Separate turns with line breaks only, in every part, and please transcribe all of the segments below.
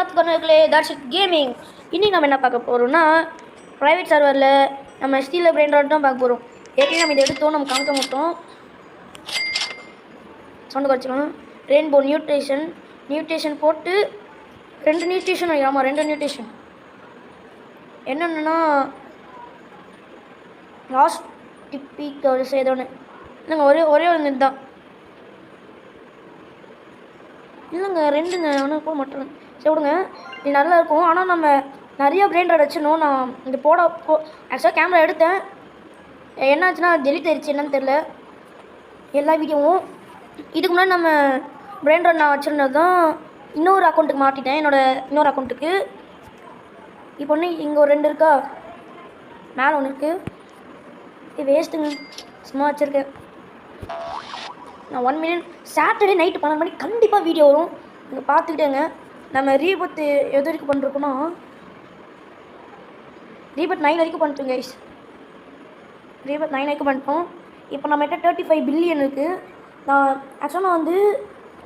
பார்த்துக்கோங்களே that's it gaming. இன்றைக்கி நம்ம என்ன பார்க்க போகிறோம்னா ப்ரைவேட் சர்வரில் நம்ம ஸ்டீலில் பிரெயின் ராட் தான் பார்க்க போகிறோம். ஏற்கனவே நம்ம இதை எடுத்தோம், நம்ம காமிக்க மாட்டோம். சவுண்டு குறைச்சிக்கலாம். ரெயின்போ நியூட்ரேஷன் போட்டு 2 நியூட்ரேஷன் வைக்கலாமா? 2 நியூட்ரேஷன் என்னென்னா லாஸ்ட் டிப்பிக் செய்தோன்னு இல்லைங்க, ஒரே ஒரு நெட் தான் இல்லைங்க, 2ங்க ஒன்று போட மாட்டேன். சரி விடுங்க, இது நல்லா இருக்கும். ஆனால் நம்ம நிறைய பிரெயின் ராட் வச்சிடணும். நான் இந்த ஆக்சுவலாக கேமரா எடுத்தேன், என்னாச்சுன்னா டெலிட் ஆயிடுச்சு, என்னன்னு தெரில எல்லா வீடியோவும். இதுக்கு முன்னாடி நம்ம பிரெயின் ராட் நான் வச்சுருந்தது தான் இன்னொரு அக்கௌண்ட்டுக்கு மாற்றிட்டேன், இன்னொரு அக்கௌண்ட்டுக்கு. இப்போ ஒன்று இங்கே ஒரு 2 இருக்கா, மேலே ஒன்று இருக்குது. இது வேஸ்ட்டுங்க, சும்மா வச்சுருக்கேன். நான் 1 மில்லியன் சாட்டர்டே நைட்டு 12 மணிக்கு கண்டிப்பாக வீடியோ வரும், நீங்கள் பார்த்துக்கிட்டேங்க. நம்ம ரீபத் எது வரைக்கும் பண்ணுறோன்னா ரீபத் 9 வரைக்கும் பண்ணிட்டோம் கைஸ். ரீபத் 9 வரைக்கும் பண்ணிட்டோம். இப்போ நம்மகிட்ட 35 பில்லியன் இருக்குது. நான் ஆக்சுவலாக வந்து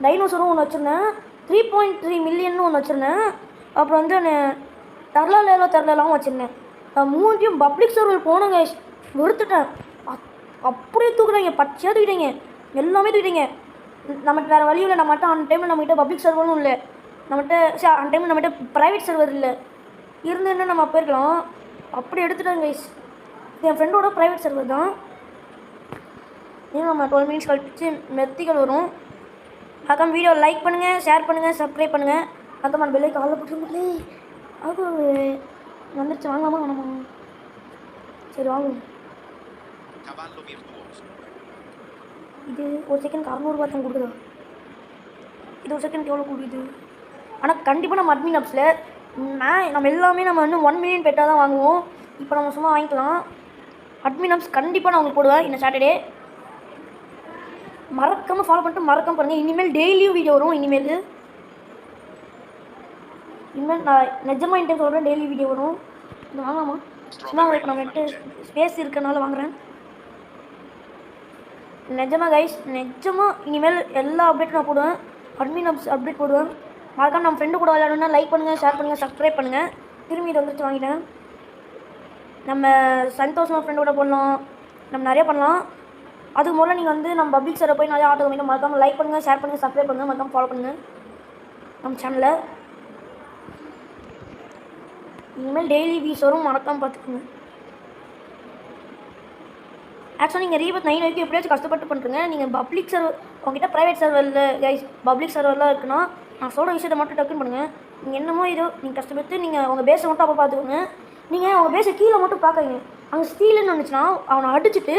டைனோசரும் ஒன்று வச்சுருந்தேன், 3.3 மில்லியன்னு ஒன்று வச்சுருந்தேன். அப்புறம் வந்து நான் தரலாம் வச்சுருந்தேன். நான் 3 பப்ளிக் சர்வர் போனேன் கைஸ், வெறுத்துட்டேன். அப்படியே தூக்குறாங்க, பச்சையாக தூக்கிட்டீங்க, எல்லாமே தூக்கிட்டீங்க. நம்மகிட்ட வேறு வழி இல்லை. நம்மகிட்ட அந்த டைமில் நம்மகிட்ட பப்ளிக் சர்வரும் இல்லை, நம்மகிட்ட அந்த டைமில் நம்மகிட்ட ப்ரைவேட் சர்வர் இல்லை. இருந்துன்னா நம்ம போயிருக்கலாம். அப்படி எடுத்துட்டாங்க கைஸ். என் ஃப்ரெண்டோட ப்ரைவேட் சர்வர் தான். இன்னும் நம்ம 12 மினிட்ஸ் கழிச்சு மெத்திகள் வரும். அக்கம் வீடியோ லைக் பண்ணுங்கள், ஷேர் பண்ணுங்கள், சப்ஸ்கிரைப் பண்ணுங்கள். அக்கம் அந்த பெல்லை காலில் போட்டுருங்களே. அது வந்துடுச்சு, வாங்கலாமா வேணாமா? சரி வாங்க. இது ஒரு செகண்ட் 600 ரூபா தான் கொடுக்குதா? இது ஒரு செகண்ட் எவ்வளோ கொடுக்குது? ஆனால் கண்டிப்பாக நம்ம அட்மின் ஆப்ஸில் நம்ம எல்லாமே நம்ம வந்து 1 மில்லியன் பெட்டாக தான் வாங்குவோம். இப்போ நம்ம சும்மா வாங்கிக்கலாம். அட்மின் ஆப்ஸ் கண்டிப்பாக நான் உங்களுக்கு போடுவேன் இந்த சாட்டர்டே. மறக்காமல் ஃபாலோ பண்ணிட்டு மறக்காமல் பாருங்கள். இனிமேல் டெய்லியும் வீடியோ வரும். இனிமேல் நான் நிஜமாக இன்டர்ன் சொல்கிறேன், டெய்லி வீடியோ வரும். இது வாங்கலாமா? சும்மா இப்போ நம்மகிட்ட ஸ்பேஸ் இருக்கிறனால வாங்குகிறேன். நிஜமாக கைஸ், நிஜமாக இனிமேல் எல்லா அப்டேட்டும் நான் போடுவேன். அட்மின் ஆப்ஸ் அப்டேட் போடுவேன். மறக்காம நம்ம ஃப்ரெண்டு கூட விளையாடணுன்னா லைக் பண்ணுங்கள், ஷேர் பண்ணுங்கள், சப்ஸ்கிரைப் பண்ணுங்கள். திரும்பி இதை வந்துட்டு வாங்கிட்டேன். நம்ம சந்தோஷமாக ஃப்ரெண்டோட போடலாம், நம்ம நிறைய பண்ணலாம். அதுக்கு முதல்ல நீங்கள் வந்து நம்ம பப்ளிக் சர்வர் போய் நிறைய ஆட்டோ கம்மிட்டு மறக்காமல் லைக் பண்ணுங்கள், ஷேர் பண்ணுங்கள், சப்ஸ்கிரைப் பண்ணுங்கள், மறக்காமல் ஃபாலோ பண்ணுங்கள் நம்ம சேனலில். இனிமேல் டெய்லி வீஸ் வரும், மறக்காமல் பார்த்துக்குங்க. ஆக்சுவலாக நீங்கள் ரீபத் 9 வரைக்கும் எப்படியாச்சும் கஷ்டப்பட்டு பண்ணுறீங்க. நீங்கள் பப்ளிக் சர்வர் உங்ககிட்ட ப்ரைவேட் சர்வரில் கைஸ் பப்ளிக் சர்வர்லாம் இருக்குன்னா நான் சொல்கிற விஷயத்தை மட்டும் டக்குன்னு பண்ணுங்கள். நீங்கள் என்னமோ இதோ நீங்கள் கஷ்டப்பட்டு நீங்கள் உங்கள் பேஸை மட்டும் அப்போ பார்த்துக்கோங்க. நீங்கள் உங்கள் பேஸை கீழே மட்டும் பார்க்குறீங்க. அங்கே ஸ்டீலுன்னு வந்துச்சுன்னா அவனை அடிச்சுட்டு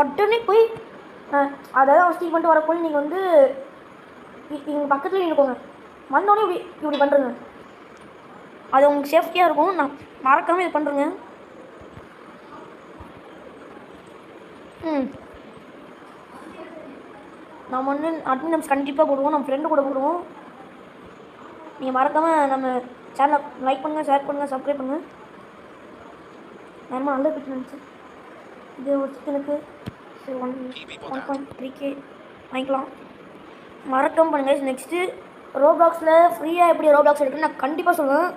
உடனே போய் அதாவது அவன் ஸ்டீல் பண்ணிட்டு வரப்போய் நீங்கள் வந்து இங்கே பக்கத்தில் நின்றுக்கோங்க. வந்தோடனே இப்படி பண்ணுறேங்க, அது உங்களுக்கு சேஃப்டியாக இருக்கும். நான் மறக்காமல் இது பண்ணுறேங்க. நம்ம வந்து அட்மின் ஆப்ஸ் கண்டிப்பாக போடுவோம், நம்ம ஃப்ரெண்டு கூட போடுவோம். நீங்கள் மறக்காமல் நம்ம சேனலை லைக் பண்ணுங்கள், ஷேர் பண்ணுங்கள், சப்ஸ்கிரைப் பண்ணுங்கள். நேரமாக நல்ல பிட்டு நினச்சி இது ஒரு சிக்கனுக்கு 1.3K வாங்கிக்கலாம். மறக்காமல் பண்ணுங்கள். நெக்ஸ்ட்டு ரோபாக்ஸில் ஃப்ரீயாக எப்படி ரோபாக்ஸ் எடுக்குன்னு நான் கண்டிப்பாக சொல்லுவேன்.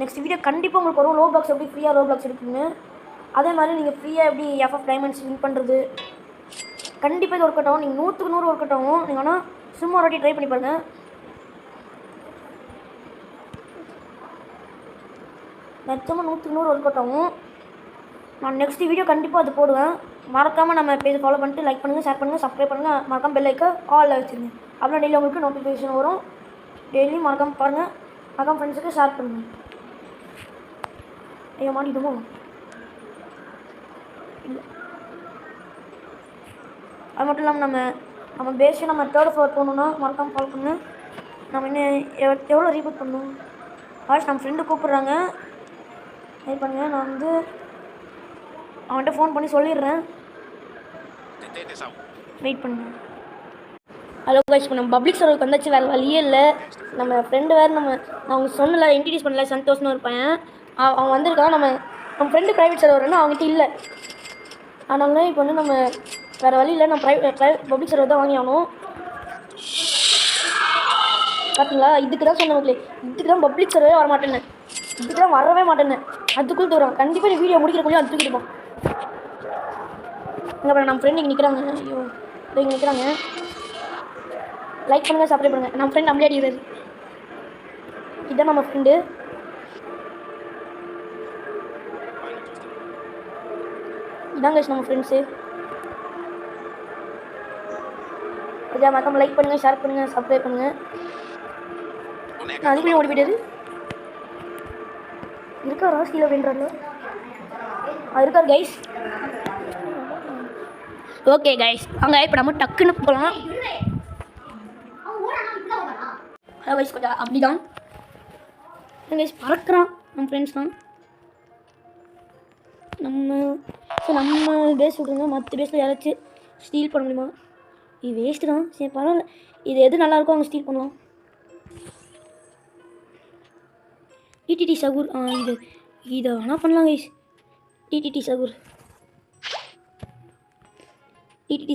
நெக்ஸ்ட் வீடியோ கண்டிப்பாக உங்களுக்கு வரும். ரோபாக்ஸ் எப்படி ஃப்ரீயாக ரோபாக்ஸ் எடுக்குன்னு, அதே மாதிரி நீங்கள் ஃப்ரீயாக எப்படி FF டைமண்ட்ஸ் வின் பண்ணுறது கண்டிப்பாக இது ஒர்க் அவுட் ஆகும். நீங்கள் 100க்கு 100 ஒர்க் அவுட் ஆகும். நீங்கள் ஆனால் சும்மா ஒரு வாட்டி ட்ரை பண்ணி பாருங்கள். நிச்சயமாக 100க்கு 100 ஒர்க் அவுட் ஆகும். நான் நெக்ஸ்ட் வீடியோ கண்டிப்பாக அது போடுவேன். மறக்காமல் நம்ம பேஜ் ஃபாலோ பண்ணிட்டு லைக் பண்ணுங்கள், ஷேர் பண்ணுங்கள், சப்ஸ்கிரைப் பண்ணுங்கள். மறக்காமல் பெல் ஐக்கன் ஆலில் வச்சுருங்க. அப்படின்னா டெய்லி உங்களுக்கு நோட்டிஃபிகேஷன் வரும். டெய்லியும் மறக்காமல் பாருங்கள், மறக்காமல் ஃப்ரெண்ட்ஸுக்கு ஷேர் பண்ணுங்கள். ஐயோ மாட்டிடுமோ இல்லை. அது மட்டும் இல்லாமல் நம்ம பேஸை நம்ம 3rd ஃப்ளோர் போகணுன்னா மறக்காமல் ஃபாலோ பண்ணுங்கள். நம்ம இன்னும் எவ்வளோ ரீபூட் பண்ணணும் ஆல்ஸ் நம்ம ஃப்ரெண்டு கூப்பிட்றாங்க, வெயிட் பண்ணுங்கள். நான் வந்து அவன்கிட்ட ஃபோன் பண்ணி சொல்லிடுறேன், வெயிட் பண்ணுங்கள். ஹலோ கைஸ், இப்போ நம்ம பப்ளிக் சர்வருக்கு வந்தாச்சு, வேறு வழியே இல்லை. நம்ம ஃப்ரெண்டு வேறு நான் அவங்க சொன்னல இன்ட்ரடியூஸ் பண்ணல, சந்தோஷ்னு ஒரு பையன் அவன் வந்திருக்கான். நம்ம ஃப்ரெண்டு ப்ரைவேட் சர்வர்னா அவங்ககிட்ட இல்லை, அதனால இப்போ வந்து நம்ம வேறு வழி இல்லை, நம்ம பப்ளிக் சர்வர் தான் வாங்கி ஆகணும். பார்த்தீங்களா, இதுக்கு தான் சொன்னவங்களே, இதுக்கு தான் பப்ளிக் சர்வே வர மாட்டேன்னு, இதுக்கு தான் வரவே மாட்டேன்னு. அதுக்குள்ளே தூரம் கண்டிப்பாக நீ வீடியோ முடிக்கிறக்குள்ளேயும் அது தூக்கிடுப்போம். இங்கே பாருங்க, நம்ம ஃப்ரெண்ட் இங்கே நிற்கிறாங்க. ஐயோ இங்கே நிற்கிறாங்க. லைக் பண்ணுங்கள், சப்ஸ்கிரைப் பண்ணுங்கள். நம்ம ஃப்ரெண்ட் நம்மளே அடிக்கிறாரு. இதுதான் நம்ம ஃப்ரெண்டு. இதாங்க நம்ம ஃப்ரெண்ட்ஸு. இதை மறக்காம லைக் பண்ணுங்கள், ஷேர் பண்ணுங்கள், சப்ஸ்கிரைப் பண்ணுங்கள். நான் அதுக்குள்ளே ஓடி போயிட்டாரு. இருக்காரா கீழே அப்படின்றாரு. இருக்கார் கைஸ். ஓகே கைஸ், அங்கே இப்போ நம்ம டக்குன்னு போகலாம். ஹலோ கைஸ், கொஞ்சம் அப்படி தான் கைஸ் பறக்கிறான் நம்ம ஃப்ரெண்ட்ஸ் தான். நம்ம பேஸ் விட்ருங்க, மற்ற பேஸில் யாராச்சும் ஸ்டீல் பண்ண முடியுமா? இது வேஸ்ட்டு தான். சரி பரவாயில்ல, இது எது நல்லாயிருக்கோ அவங்க ஸ்டீல் பண்ணலாம். டிடிடி சகூர், இதை வேணால் பண்ணலாம் கைஸ். டிடிடி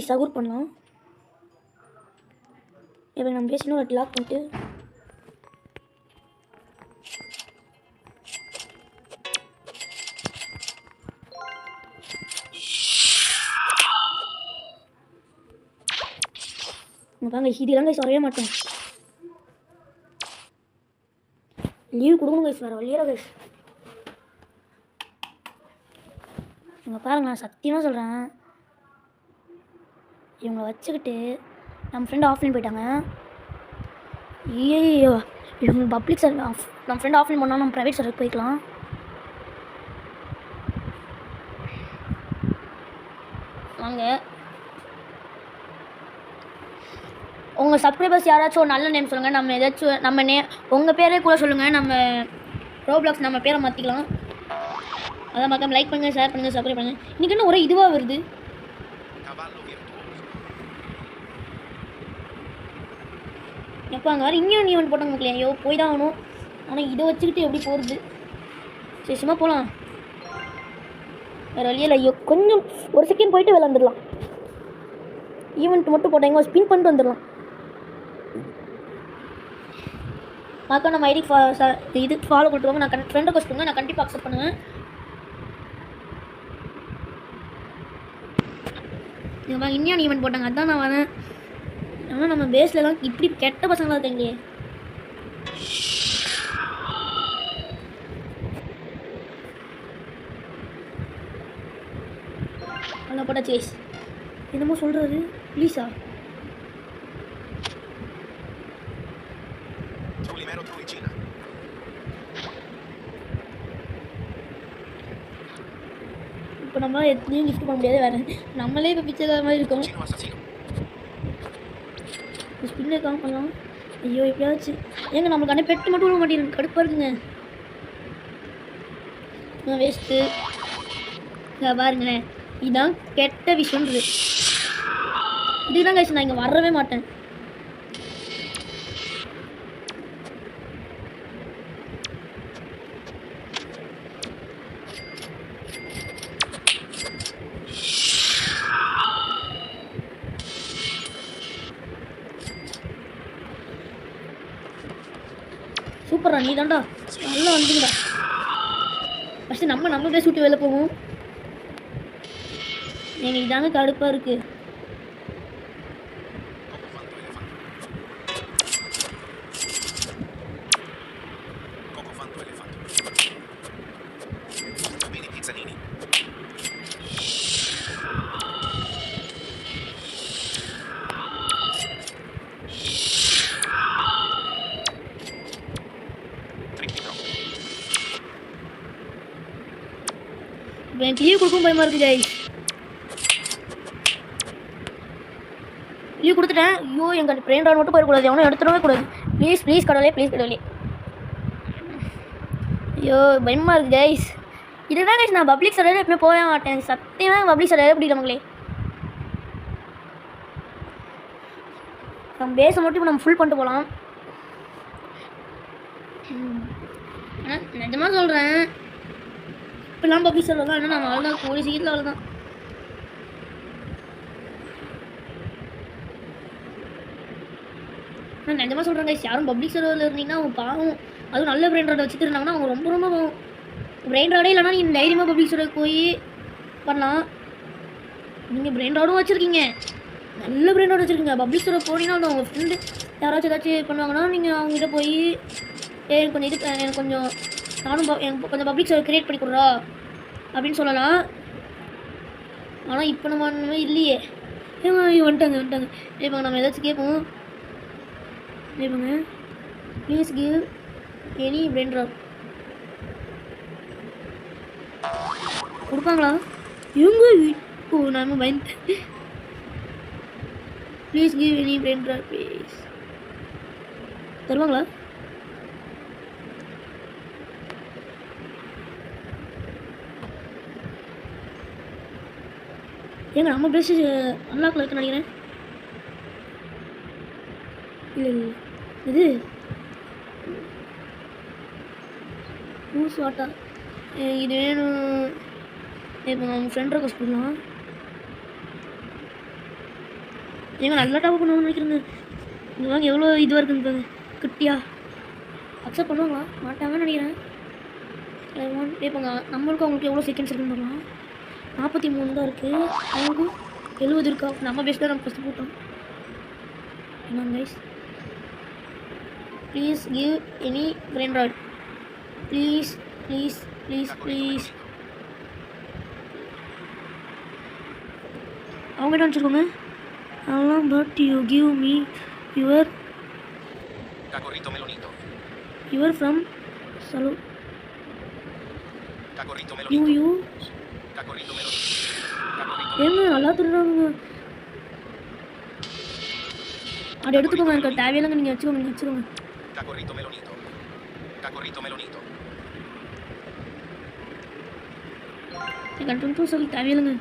சகூர் பண்ணலாம். இப்போ நம்ம பேசணும் ஒரு லாக் பண்ணிட்டு வாங்க. இதெல்லாம் கைஸ் வரவே மாட்டேன். லீவ் கொடுக்கணும் கைஸ், வேறு வழியாக கைஸ். இவங்க பாருங்க, நான் சத்தியமாக சொல்கிறேன், இவங்களை வச்சுக்கிட்டு நம்ம ஃப்ரெண்டு ஆஃப்லைன் போயிட்டாங்க. ஐயோ, இவங்க பப்ளிக் சர்வ் நம்ம ஃப்ரெண்டு ஆஃப்லைன் பண்ணால் நம்ம ப்ரைவேட் சர்வீஸ் போய்க்கலாம். வாங்க, உங்கள் சப்ஸ்கிரைபர்ஸ் யாராச்சும் ஒரு நல்ல நேம் சொல்லுங்கள். நம்ம ஏதாச்சும் நம்ம உங்கள் பேரே கூட சொல்லுங்கள். நம்ம ரோப்ளாக்ஸ் நம்ம பேரை மாற்றிக்கலாம். அதான் மறக்காம லைக் பண்ணுங்கள், ஷேர் பண்ணுங்கள், சப்ஸ்கிரைப் பண்ணுங்கள். இன்றைக்கி என்ன ஒரே இதுவாக வருது. எப்போ அங்கே வர இங்கேயும் ஈவெண்ட் போட்டாங்க மக்களே. ஐயோ போய் தான் ஆகணும். ஆனால் இதை வச்சுக்கிட்டு எப்படி போகிறது? சரி சும்மா போகலாம், வேறு வழியே இல்லை. ஐயோ கொஞ்சம் ஒரு செகண்ட் போயிட்டு விளாண்டுடலாம். ஈவெண்ட் மட்டும் போட்டாங்க, ஸ்பின் பண்ணிட்டு வந்துடலாம். மறக்காம நம்ம ஐடி இது ஃபாலோ பண்ணிட்டுவாங்க. நான் ஃப்ரெண்டை கொஸ்ட் பண்ணுங்க, நான் கண்டிப்பாக அக்செப்ட் பண்ணுவேன். இன்னும் ஈவெண்ட் போட்டாங்க, அதுதான் நான் வரேன். ஆனால் நம்ம பேஸ்லலாம் இப்படி கெட்ட பசங்களாக இருக்காங்களே. நல்லா போட்டா சேஸ். என்னமோ சொல்கிறது ப்ளீஸா? இப்போ நம்ம எத்தனையும் கிஃப்ட் பண்ண முடியாது. வேறு நம்மளே இப்போ பிச்சைக்கார மாதிரி இருக்கோம். ஸ்பின்னை காம் பண்ணலாம். ஐயோ எப்படியாச்சு ஏங்க நம்மளுக்கு ஆனால் பெட்டு மட்டும் விட மாட்டேங்குது, கடுப்பாக இருக்குங்க. வேஸ்ட்டு பாருங்களேன், இதுதான் கெட்ட விஷயம்ன்றது. இதுதான் கைஸ், நான் இங்கே வரவே மாட்டேன். சூப்பரா, நீ தான்டா நல்லா வந்துங்கடா. ஃபஸ்ட்டு நம்ம பேச விட்டு வெளில போவோம். எங்களுக்கு இதாங்க கடுப்பாக இருக்குது. எனக்கு லீவ் கொடுக்கும் பயமாக இருக்குது கைஸ். லீவ் கொடுத்துட்டேன். ஐயோ எங்கள் ப்ரெயின் ராட் மட்டும் போயிடக்கூடாது, எவனும் எடுத்துடவே கூடாது. ப்ளீஸ் ப்ளீஸ் கடவுளே, ப்ளீஸ் கடவுளே. ஐயோ பயமாக இருக்குது கைஸ். இதுதான் கைஸ், நான் பப்ளிக் சர்வர் எப்பவுமே போக மாட்டேன். சத்தியமாக பப்ளிக் சர்வர் பிடிக்கல மக்களே. நம்ம பேஸை மட்டும் இப்போ நம்ம ஃபுல் பண்ணிட்டு போகலாம். ஆனால் நிஜமாக சொல்கிறேன், இப்போலாம் பப்ளிக் சர்வர் தான். நம்ம அவ்வளோதான், கூடிய சீக்கிரத்தில் அவ்வளோதான். நான் நிஜமாக சொல்கிறேன் கைஸ், யாரும் பப்ளிக் சர்வரில் இருந்தீங்கன்னா அவங்க பாவம், அதுவும் நல்ல பிரெயின் ராட் வச்சுட்டு இருந்தாங்கன்னா அவங்க ரொம்ப ரொம்ப பாவம். பிரெயின் ராடே இல்லைனா நீங்கள் தைரியமாக பப்ளிக் சர்வர் போய் பண்ணலாம். நீங்கள் பிரெயின் ராடும் வச்சுருக்கீங்க, நல்ல பிரெயின் ராட் வச்சுருக்கீங்க. பப்ளிக் சர்வர் போனீங்கன்னா உங்கள் ஃப்ரெண்டு யாராச்சும் ஏதாச்சும் பண்ணுவாங்கன்னா நீங்கள் அவங்ககிட்ட போய் எனக்கு கொஞ்சம் எனக்கு கொஞ்சம் நானும் எனக்கு கொஞ்சம் பப்ளிக் சர்வர் க்ரியேட் பண்ணி கொடுறா அப்படின்னு சொல்லலாம். ஆனால் இப்போ நம்ம இல்லையே. வந்துட்டாங்க. இப்போ நம்ம ஏதாச்சும் கேட்போம். இப்போங்க please give any brain rot கொடுப்பாங்களா? இவங்க நான் பயந்துட்டேன். Please give any brain rot please. தருவாங்களா? ஏங்க நம்ம பேசி அன்லாக்கில் இருக்குன்னு நினைக்கிறேன். இல்லை இது வாட்டா இது வேணும். இப்போ அவங்க ஃப்ரெண்ட் ரெக்வஸ்ட் பண்ணலாம். ஏங்க நல்லா டாப் பண்ணணும்னு நினைக்கிறேங்க. இங்கே வாங்க எவ்வளோ இதுவாக இருக்குன்னு பாருங்க, குட்டியா. அக்செப்ட் பண்ணுவாங்களா? மாட்டாங்கன்னு நினைக்கிறேன். இப்போங்க நம்மளுக்கும் அவங்களுக்கு எவ்வளோ செகண்ட்ஸ் இருக்குன்னு பார்க்கலாம். 43 தான் இருக்குது, அவங்களுக்கும் 70 இருக்கா. நம்ம பேஸ் தான் நம்ம ஃபஸ்ட்டு போட்டோம். என்ன guys, please give any brain rot please please please please. அவங்ககிட்ட அனுப்பிச்சிருக்கோங்க. அதெல்லாம் but you give me your from சலோ யூ ஏங்க நல்லா திருடுறாங்க. அப்படி எடுத்துக்கோங்க, எனக்கு தேவையில்லைங்க. நீங்கள் வச்சுக்கோங்க. எனக்கு சொல்லி தேவையில்லைங்க.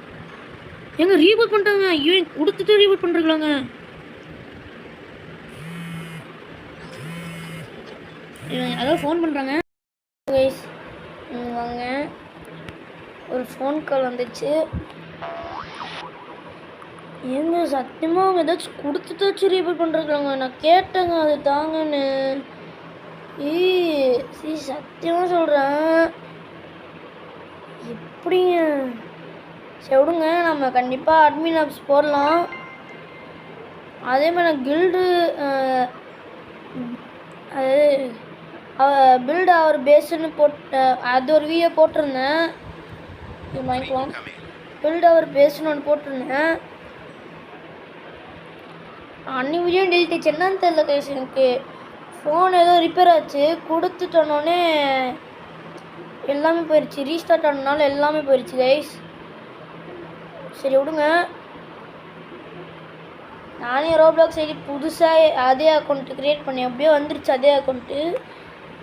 ஏங்க ரீபூட் பண்ணிட்டாங்க. ஐயோ கொடுத்துட்டு ரீபூட் பண்ணுறீங்களாங்க? அதாவது ஃபோன் பண்ணுறாங்க. வாங்க, ஒரு ஃபோன் கால் வந்துச்சு. ஏங்க சத்தியமாக அவங்க ஏதாச்சும் கொடுத்துட்டு வச்சு ரீபூட் பண்ணுறாங்க. நான் கேட்டேங்க அது தாங்கன்னு. சத்தியமாக சொல்கிறேன். எப்படிங்க? சரி விடுங்க, நம்ம கண்டிப்பாக அட்மின் ஆப்ஸ் போடலாம். அதே மாதிரி நான் கில்டு அது பில்டு அவர் பேஸுன்னு அது ஒரு வீடியோ போட்டிருந்தேன். வாங்கிக்கலாம். பில்டு அவர் பேஸுன்னு ஒன்று போட்டிருந்தேன். அன்னி வீடியோ டெலிட் என்னன்னு தெரியல கைஸ். எனக்கு ஃபோன் ஏதோ ரிப்பேர் ஆச்சு, கொடுத்துட்டோன்னே எல்லாமே போயிடுச்சு. ரீஸ்டார்ட் ஆனதுனால எல்லாமே போயிடுச்சு கைஸ். சரி விடுங்க, நானே ரோப்ளாக்ஸ் ஐடி புதுசாக அதே அக்கௌண்ட்டு க்ரியேட் பண்ணேன். அப்படியே வந்துருச்சு அதே அக்கௌண்ட்டு.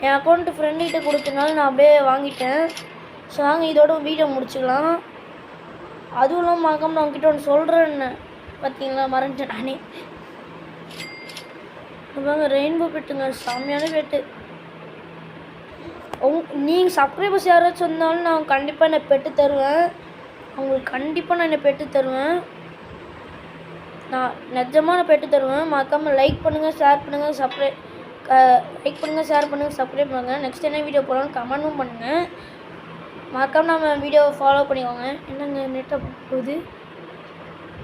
என் அக்கௌண்ட்டு ஃப்ரெண்டுக்கிட்ட கொடுத்தனால நான் அப்படியே வாங்கிட்டேன். ஸோ வாங்க இதோட வீடியோ முடிச்சுக்கலாம். அதுவும் இல்லாமல் மறக்காம நான் உங்ககிட்ட ஒன்று சொல்கிறேன்னு பார்த்தீங்களா, மறந்துட்டேன் நானே. வாங்க ரெயின்போ பெட்டுங்க, செம்மையான பெட்டு. நீங்கள் சப்ஸ்கிரைபர்ஸ் யாராச்சும் இருந்தாலும் நான் கண்டிப்பாக என்னை பெட்டு தருவேன். அவங்களுக்கு கண்டிப்பாக நான் என்னை பெட்டு தருவேன். நான் நிஜமாக பெட்டு தருவேன். மறக்காமல் லைக் பண்ணுங்கள், ஷேர் பண்ணுங்கள், லைக் பண்ணுங்கள், ஷேர் பண்ணுங்கள், சப்ஸ்கிரைப் பண்ணுங்கள். நெக்ஸ்ட் என்ன வீடியோ போடலாம்னு கமெண்ட்டும் பண்ணுங்கள். மறக்காமல் நம்ம வீடியோவை ஃபாலோ பண்ணிக்கோங்க. என்னங்க நெட்டை போகுது.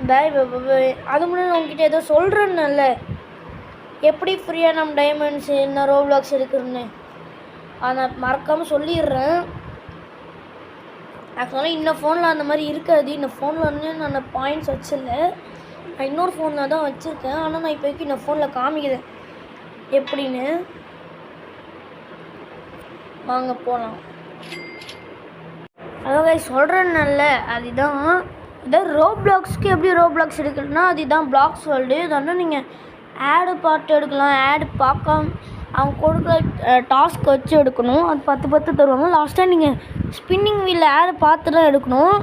பாய் பாய். அது முன்னாடி நான் உங்ககிட்ட ஏதோ சொல்கிறேன்னுல்ல, எப்படி ஃப்ரீயாக நம்ம டைமண்ட்ஸ் என்ன ரோப்ளாக்ஸ் எடுக்கிறேன்னு அதை நான் மறக்காமல் சொல்லிடுறேன். ஆக்சுவலாக இன்னும் ஃபோனில் அந்த மாதிரி இருக்காது. இந்த ஃபோனில் வந்து நான் பாயிண்ட்ஸ் வச்சிடல, நான் இன்னொரு ஃபோனில் தான் வச்சுருக்கேன். ஆனால் நான் இப்போதைக்கு இந்த ஃபோனில் காமிக்கிறேன் எப்படின்னு. வாங்க போகலாம். அதாவது சொல்கிறேன்னுல்ல, அதுதான் இதான் ரோப்ளாக்ஸ்க்கு எப்படி ரோப்ளாக்ஸ் எடுக்கணும்னா அதுதான் பிளாக்ஸ் வேர்ல்டு. இதெல்லாம் நீங்கள் ஆடு பார்த்து எடுக்கலாம். ஆடு பார்க்காம அவங்க கொடுக்குற டாஸ்க் வச்சு எடுக்கணும். அது 10 தருவாங்க. லாஸ்ட்டாக நீங்கள் ஸ்பின்னிங் வீலில் ஆடு பார்த்து தான் எடுக்கணும்.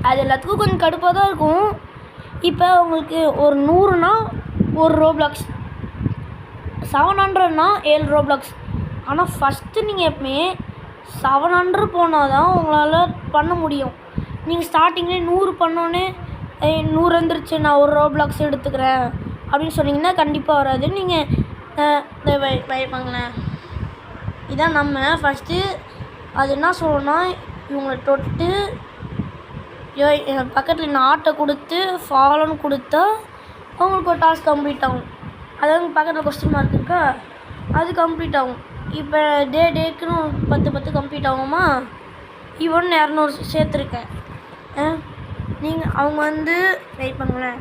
அது எல்லாத்துக்கும் கொஞ்சம் கடுப்பாக தான் இருக்கும். இப்போ உங்களுக்கு ஒரு 100னா ஒரு ரோப்ளாக்ஸ், 700னா 7 ரோப்ளாக்ஸ். ஆனால் ஃபஸ்ட்டு நீங்கள் எப்பவுமே 700 போனால் தான் உங்களால் பண்ண முடியும். நீங்கள் ஸ்டார்டிங்லேயே 100 பண்ணோன்னே 100 வந்துருச்சு நான் ஒரு ரோப்ளாக்ஸ் எடுத்துக்கிறேன் அப்படின்னு சொன்னீங்கன்னா கண்டிப்பாக வராது. நீங்கள் வைப்பாங்களேன். இதான் நம்ம ஃபஸ்ட்டு அது என்ன சொல்லணும்னா, இவங்களை தொட்டு பக்கத்தில் இந்த ஆட்டை கொடுத்து ஃபாலோன்னு கொடுத்தா அவங்களுக்கு ஒரு டாஸ்க் கம்ப்ளீட் ஆகும். அதாவது பக்கத்தில் கொஸ்டின் மார்க் இருக்கா, அது கம்ப்ளீட் ஆகும். இப்போ டேக்குன்னு 10 கம்ப்ளீட் ஆகுமா, இவன் 200 சேர்த்துருக்கேன். நீங்கள் அவங்க வந்து வெயிட் பண்ணுங்களேன்,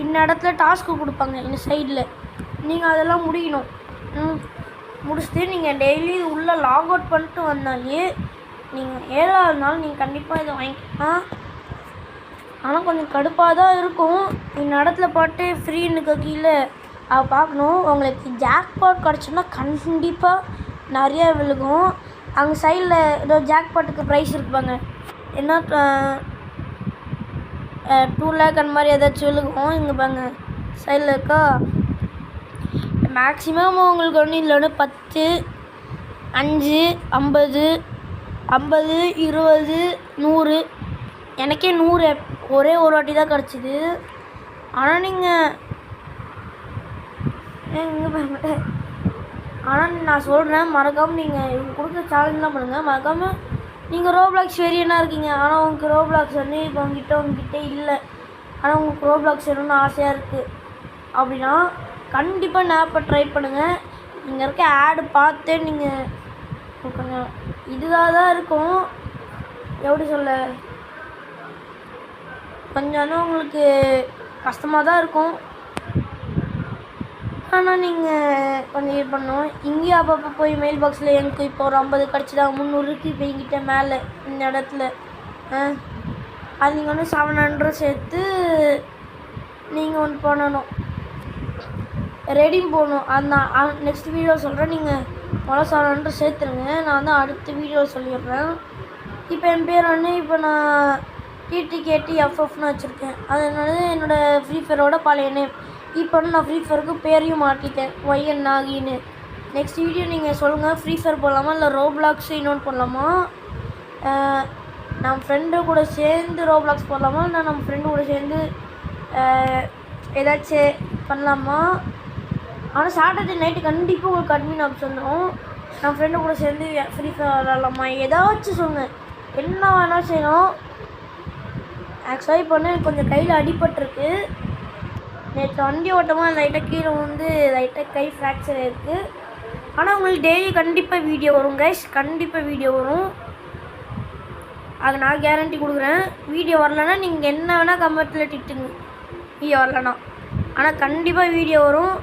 இந்த இடத்துல டாஸ்க்கு கொடுப்பாங்க இந்த சைடில், நீங்கள் அதெல்லாம் முடிக்கணும். முடிச்சுட்டு நீங்கள் டெய்லி உள்ளே லாக் அவுட் பண்ணிட்டு வந்தாலே நீங்கள் 7வது நாள் நீங்கள் கண்டிப்பாக இதை வாங்கிக்கலாம். ஆனால் கொஞ்சம் கடுப்பாக தான் இருக்கும். இந்த இடத்துல பாட்டு ஃப்ரீனுக்கு கீழே பார்க்கணும். உங்களுக்கு ஜாக்பாட் கிடச்சுன்னா கண்டிப்பாக நிறையா விழுகும். அங்கே சைடில் ஏதோ ஜாக்பாட்டுக்கு ப்ரைஸ் இருப்பாங்க, என்ன 2 lakh அந்த மாதிரி ஏதாச்சும் விழுகும். இங்கே பாருங்க சைடில் இருக்கா, மேக்ஸிமம் உங்களுக்கு ஒன்றும் இல்லைன்னு 10, 5, 50, 20, 100. எனக்கே 100 ஒரே ஒரு வாட்டி தான் கிடச்சிது. ஆனால் நீங்கள் இங்கே பாருங்க, ஆனால் நான் சொல்கிறேன் மறக்காமல் நீங்கள் இவங்க கொடுக்குற சேலஞ்செலாம் பண்ணுங்கள். மறக்காமல் நீங்கள் ரோப்ளாக்ஸ் வேரியனாக இருக்கீங்க, ஆனால் உங்களுக்கு ரோப்ளாக்ஸ் வந்து இப்போ உங்ககிட்ட இல்லை, ஆனால் உங்களுக்கு ரோப்ளாக்ஸ் வேணும்னு ஆசையாக இருக்குது அப்படின்னா கண்டிப்பாக இந்த ஆப்பை ட்ரை பண்ணுங்கள். நீங்கள் இருக்க ஆடு பார்த்து நீங்கள் கொஞ்சம் இதுவாக தான் இருக்கும், எப்படி சொல்ல, கொஞ்சம் வந்து உங்களுக்கு கஷ்டமாக தான் இருக்கும். ஆனால் நீங்கள் கொஞ்சம் இது பண்ணணும். இங்கேயும் அப்பப்போ போய் மெயில் பாக்ஸில் எனக்கு இப்போ ஒரு 50 கிடச்சிதா, 300 இருக்குது இப்போ எங்கிட்ட மேலே இந்த இடத்துல, அது நீங்கள் வந்து 700 சேர்த்து நீங்கள் ஒன்று பண்ணணும், ரெடியும் போகணும். அது நான் நெக்ஸ்ட் வீடியோ சொல்கிறேன். நீங்கள் முதல்ல 700 சேர்த்துருங்க, நான் வந்து அடுத்த வீடியோ சொல்லிடுறேன். இப்போ என் பேர் வந்து இப்போ நான் TTKTFFன்னு வச்சுருக்கேன், அதனால என்னோடய ஃப்ரீ ஃபயரோட பழைய நேம். இப்போ வந்து நான் ஃப்ரீ ஃபயருக்கு பேரையும் மாற்றிட்டேன், YN நாகின்னு. நெக்ஸ்ட் வீடியோ நீங்கள் சொல்லுங்கள், ஃப்ரீ ஃபயர் போடலாமா இல்லை ரோப்ளாக்ஸ் இன்னொன்று போடலாமா, நம்ம ஃப்ரெண்டு கூட சேர்ந்து ரோப்ளாக்ஸ் போடலாமா இல்லை நம்ம ஃப்ரெண்டு கூட சேர்ந்து ஏதாச்சும் பண்ணலாமா. ஆனால் சாட்டர்டே நைட்டு கண்டிப்பாக உங்களுக்கு அட்மின் ஆப்ஷன் வரும். நம்ம ஃப்ரெண்டு கூட சேர்ந்து ஃப்ரீ ஃபயர் விளாட்லாமா, ஏதாச்சும் சொல்லுங்கள், என்ன வேணாலும் செய்யணும். ஆக்சுவலாக இப்போ வந்து கொஞ்சம் கையில் அடிபட்டிருக்கு. நேற்று வண்டி ஓட்டமாக லைட்டாக கீழே வந்து லைட்டாக கை ஃப்ராக்சர் ஆகிருக்கு. ஆனால் உங்களுக்கு டெய்லி கண்டிப்பாக வீடியோ வரும் கைஸ், கண்டிப்பாக வீடியோ வரும், அது நான் கேரண்டி கொடுக்குறேன். வீடியோ வரலன்னா நீங்கள் என்ன வேணால் கமெண்ட்டில் திட்டுங்க, வீடியோ வரலன்னா. ஆனால் கண்டிப்பாக வீடியோ வரும்.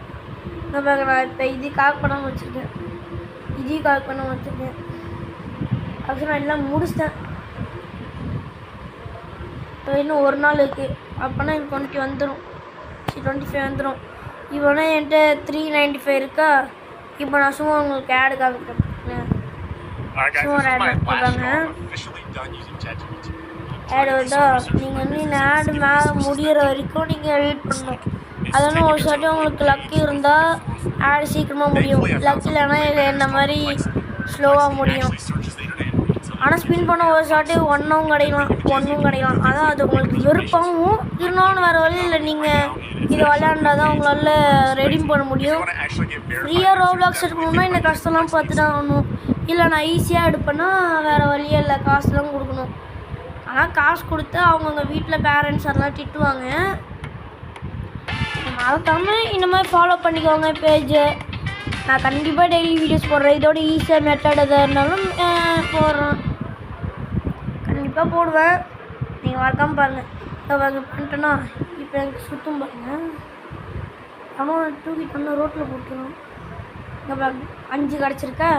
நான் இப்போ இது கால் பண்ணாமல் வச்சுருக்கேன், இதையும் கால் பண்ணாமல் வச்சுருக்கேன். ஆக்சுவலாக நான் எல்லாம் முடிச்சிட்டேன், இன்னும் ஒரு நாள் இருக்குது. அப்போனா எனக்கு 20 வந்துடும், 25 வந்துடும். இப்போனா என்கிட்ட 395 இருக்கா. இப்போ நான் சும்மா உங்களுக்கு ஆடு காமிக்கிறேன், சும்மா ஒரு ஆடு பார்ப்பாங்க. ஆடு வருதா, நீங்கள் வந்து இந்த ஆடு மேலே முடிகிற வரைக்கும் நீங்கள் வெயிட் பண்ணணும். அதனால் ஒரு சாட்டி உங்களுக்கு லக்கு இருந்தால் ஆடு சீக்கிரமாக முடியும், லக் இல்லைன்னா இந்த மாதிரி ஸ்லோவாக முடியும். ஆனால் ஸ்பின் பண்ண ஒரு சாட்டி 1ம் கிடைக்கலாம், அதான் அது உங்களுக்கு விருப்பமும் இருந்தாலும் வேறு வழி இல்லை. நீங்கள் இது விளையாண்டா தான் உங்களால் ரெடீம் பண்ண முடியும். ஃப்ரீயாக ரோப்ளாக்ஸ் எடுக்கணும்னா இந்த கஷ்டம்லாம் பார்த்து தான் ஆகணும், இல்லை நான் ஈஸியாக எடுப்பேன்னா வேறு வழியே இல்லை, காசுலாம் கொடுக்கணும். ஆனால் காசு கொடுத்து அவங்கவுங்க வீட்டில் பேரண்ட்ஸ் அதெல்லாம் திட்டுவாங்க. மறக்காமல் இந்த மாதிரி ஃபாலோ பண்ணிக்கோங்க பேஜை. நான் கண்டிப்பாக டெய்லி வீடியோஸ் போடுறேன், இதோட ஈஸியாக மெத்தட் எதாக இருந்தாலும் போடுறேன், கண்டிப்பாக போடுவேன். நீங்கள் மறக்காமல் பாருங்கள். இப்போ பண்ணிட்டேன்னா இப்போ எனக்கு சுத்தம் பாருங்கள், ஆனால் தூக்கிட்டு வந்து ரோட்டில் போட்டுருவோம். இங்கே 5 கிடச்சிருக்கா.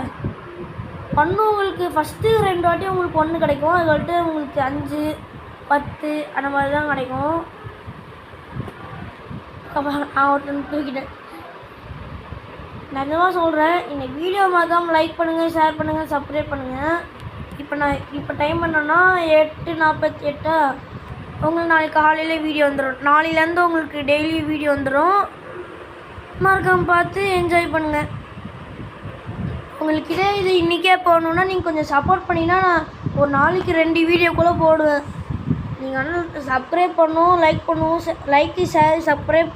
உங்களுக்கு ஃபஸ்ட்டு 2 வாட்டி உங்களுக்கு 1 கிடைக்கும், அது வந்துட்டு உங்களுக்கு 5, 10 அந்த மாதிரி தான் கிடைக்கும். நான் ஒருத்தன் தூக்கிட்டேன். நிஜமாக சொல்கிறேன், இந்த வீடியோ மறக்காமல் லைக் பண்ணுங்கள், ஷேர் பண்ணுங்கள், சப்ஸ்கிரைப் பண்ணுங்கள். இப்போ டைம் பண்ணோன்னா 8:48 உங்களுக்கு நாளைக்கு காலையில் வீடியோ வந்துடும். நாளையிலேருந்து உங்களுக்கு டெய்லி வீடியோ வந்துடும், மறக்காமல் பார்த்து என்ஜாய் பண்ணுங்கள். உங்களுக்கு இது இன்றைக்கே போகணுன்னா நீங்கள் கொஞ்சம் சப்போர்ட் பண்ணிங்கன்னா நான் ஒரு நாளைக்கு 2 வீடியோ கூட போடுவேன். நீங்கள் வந்து சப்ஸ்கிரைப் பண்ணணும், லைக் பண்ணுவோம், லைக்கு ஷேர் சப்ஸ்கிரைப்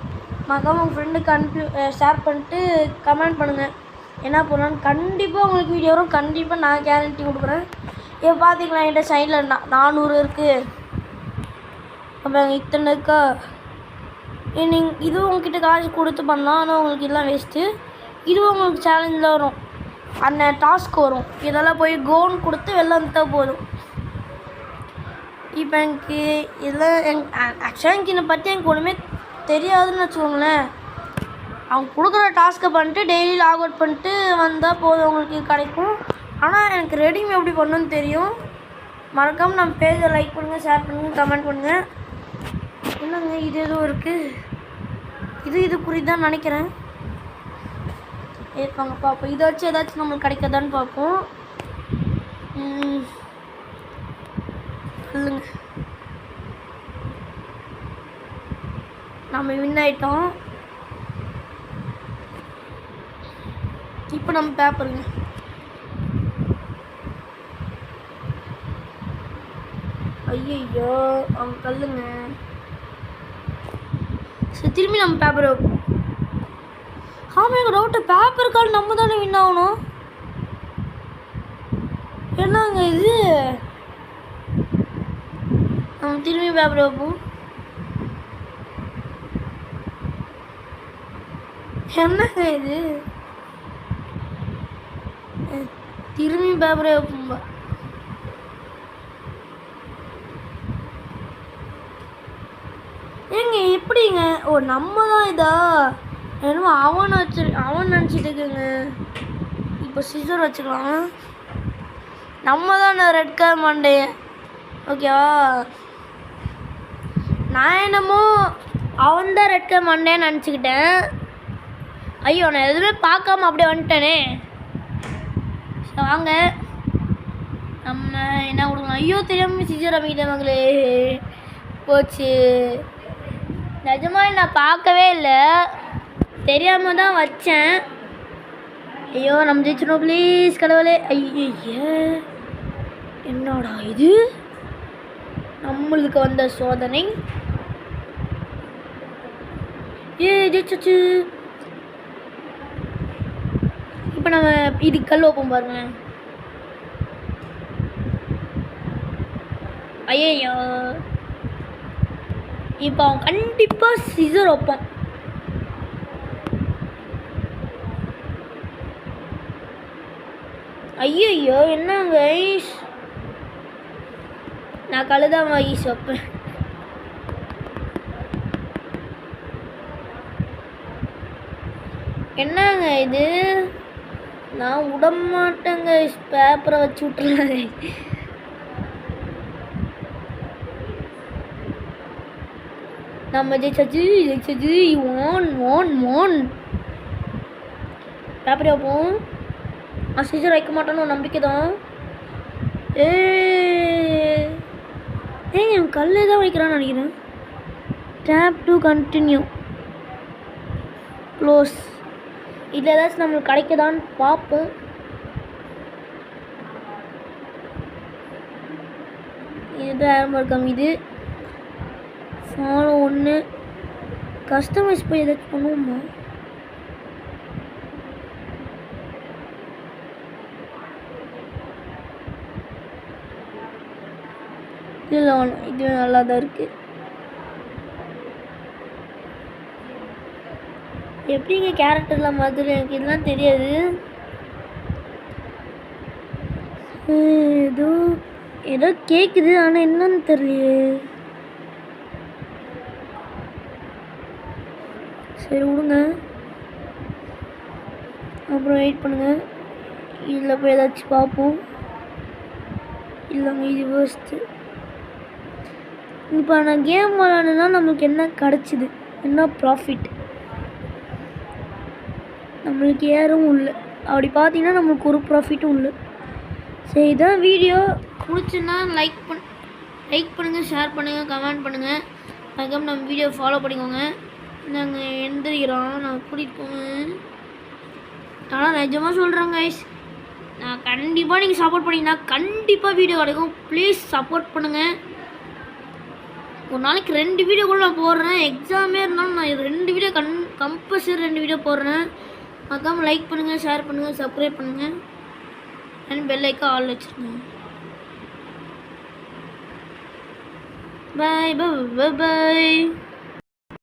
மறக்காம உங்கள் ஃப்ரெண்டுக்கு ஷேர் பண்ணிட்டு கமெண்ட் பண்ணுங்கள் என்ன பண்ணலான்னு. கண்டிப்பாக உங்களுக்கு வீடியோ வரும், கண்டிப்பாக நான் கேரண்டி கொடுக்குறேன். இப்போ பார்த்தீங்களா என்கிட்ட சைடில் 400 இருக்குது. அப்போ இத்தனை இருக்கா? நீங்கள் இதுவும் உங்ககிட்ட காசு கொடுத்து பண்ணலாம், ஆனால் உங்களுக்கு இதெல்லாம் வேஸ்ட்டு. இதுவும் உங்களுக்கு சேலஞ்சில் வரும், அந்த டாஸ்க் வரும். இதெல்லாம் போய் கோன் கொடுத்து வெளில வந்துட்டால் போதும். இப்போ எனக்கு இதில் ஆக்சுவலாக எனக்கு என்னை பற்றி எனக்கு ஒன்றுமே தெரியாதுன்னு வச்சுக்கோங்களேன். அவங்க கொடுக்குற டாஸ்க்கை பண்ணிட்டு டெய்லி லாக் அவுட் பண்ணிட்டு வந்தால் போதும், உங்களுக்கு கிடைக்கும். ஆனால் எனக்கு ரெடிங் எப்படி பண்ணணும்னு தெரியும். மறக்காமல் நம்ம பேஜை லைக் பண்ணுங்கள், ஷேர் பண்ணுங்கள், கமெண்ட் பண்ணுங்கள். என்னங்க இது எதுவும் இருக்குது, இது புரியுதான்னு நினைக்கிறேன். ஏற்பாங்க பார்ப்போம், இதை வச்சு ஏதாச்சும் நம்மளுக்கு கிடைக்காதான்னு பார்ப்போம். சொல்லுங்க, நம்ம வின் ஆகிட்டோம். இப்போ நம்ம பேப்பருங்க. ஐயோ அவங்க கல்லுங்க. சரி திரும்பி நம்ம பேப்பர் வைப்போம். ஆமாம் எங்கள் டவுட்டு, பேப்பர் கால் நம்ம தானே வின் ஆகணும். என்னங்க இது, நம்ம திரும்பி பேப்பர் வைப்போம். என்னங்க இது, திரும்பி பேப்பரே வைப்போம்பா. ஏங்க எப்படிங்க? ஓ நம்ம தான் இதா என்னமோ அவன் நினச்சிட்டு இருக்குங்க. இப்போ சிசர் வச்சுக்கலாம். நம்ம தான் ரெட் கலர் மண்டே, ஓகேவா? நான் என்னமோ அவன் தான் ரெட் கலர் மண்டேன்னு நினச்சிக்கிட்டேன். ஐயோ நான் எதுவுமே பார்க்காம அப்படியே வந்துட்டேனே. வாங்க நம்ம என்ன கொடுக்கலாம். ஐயோ தெரியாமல் சிஜர் அமைக்கிட்டேன் மகளே, போச்சு. நிஜமாக நான் பார்க்கவே இல்லை, தெரியாமல் தான் வச்சேன். ஐயோ நம்ம ஜெயிச்சிடணும் ப்ளீஸ் கடவுளே. ஐயோ என்னடா இது, நம்மளுக்கு வந்த சோதனை. ஜெயிச்சாச்சு. இப்போ நம்ம இது கல் வைப்போம் பாருங்க. ஐயோ இப்போ அவன் கண்டிப்பாக சிசர் வைப்பான். ஐயோ என்னங்க ஐஸ், நான் கழுதான் ஐஸ் வைப்பேன். என்னங்க இது, நான் விடமாட்டேங்க, பேப்பரை வச்சு விட்டுருவாங்க. நம்ம ஜெயிச்சாச்சு. ஓன் பேப்பரே வைப்போம். சிசர் வைக்க மாட்டோன்னு ஒரு நம்பிக்கை தான். ஏங்க கல்லே தான் வைக்கிறான்னு நினைக்கிறேன். Tape to continue close. இதில் ஏதாச்சும் நம்மளுக்கு கிடைக்குதான்னு பார்ப்போம். இதுதான் இருக்காங்க. இது ஃபாலோ 1 கஸ்டமைஸ் போய் ஏதாச்சும் பண்ணுவோமா? இல்லை இது நல்லா தான் இருக்குது. எப்படிங்க கேரக்டர்லாம் மாதிரி எனக்கு இதெல்லாம் தெரியாது. ஏதோ கேட்குது, ஆனால் என்னன்னு தெரியலையே. சரி விடுங்க, அப்புறம் வெயிட் பண்ணுங்கள். இதில் போய் ஏதாச்சும் பார்ப்போம். இல்லைங்க இது வேஸ்ட்டு. இப்போ நான் கேம் விளாடுனா நம்மளுக்கு என்ன கிடச்சிது, என்ன ப்ராஃபிட்? நம்மளுக்கு ஏறும் இல்லை. அப்படி பார்த்தீங்கன்னா நம்மளுக்கு ஒரு ப்ராஃபிட்டும் இல்லை. சரி இதான் வீடியோ பிடிச்சுன்னா லைக் பண்ணுங்கள், ஷேர் பண்ணுங்கள், கமெண்ட் பண்ணுங்கள். அதுக்கப்புறம் நம்ம வீடியோ ஃபாலோ பண்ணிக்கோங்க. நாங்கள் எந்திரிக்கிறோம், நான் கூட்டிகிட்டு போவேன். ஆனால் நிஜமாக சொல்கிறேங்க கைஸ், நான் கண்டிப்பாக நீங்கள் சப்போர்ட் பண்ணிங்கன்னா கண்டிப்பாக வீடியோ கிடைக்கும். ப்ளீஸ் சப்போர்ட் பண்ணுங்கள். ஒரு நாளைக்கு 2 வீடியோ கூட நான் போடுறேன். எக்ஸாமே இருந்தாலும் நான் 2 வீடியோ கம்பல்சரி 2 வீடியோ போடுறேன். மறக்காமல் லைக் பண்ணுங்கள், ஷேர் பண்ணுங்கள், சப்ஸ்கிரைப் பண்ணுங்கள். அண்ட் பெல் ஐக்கான் ஆல் வச்சுருங்க. பாய் பாய் பாய்.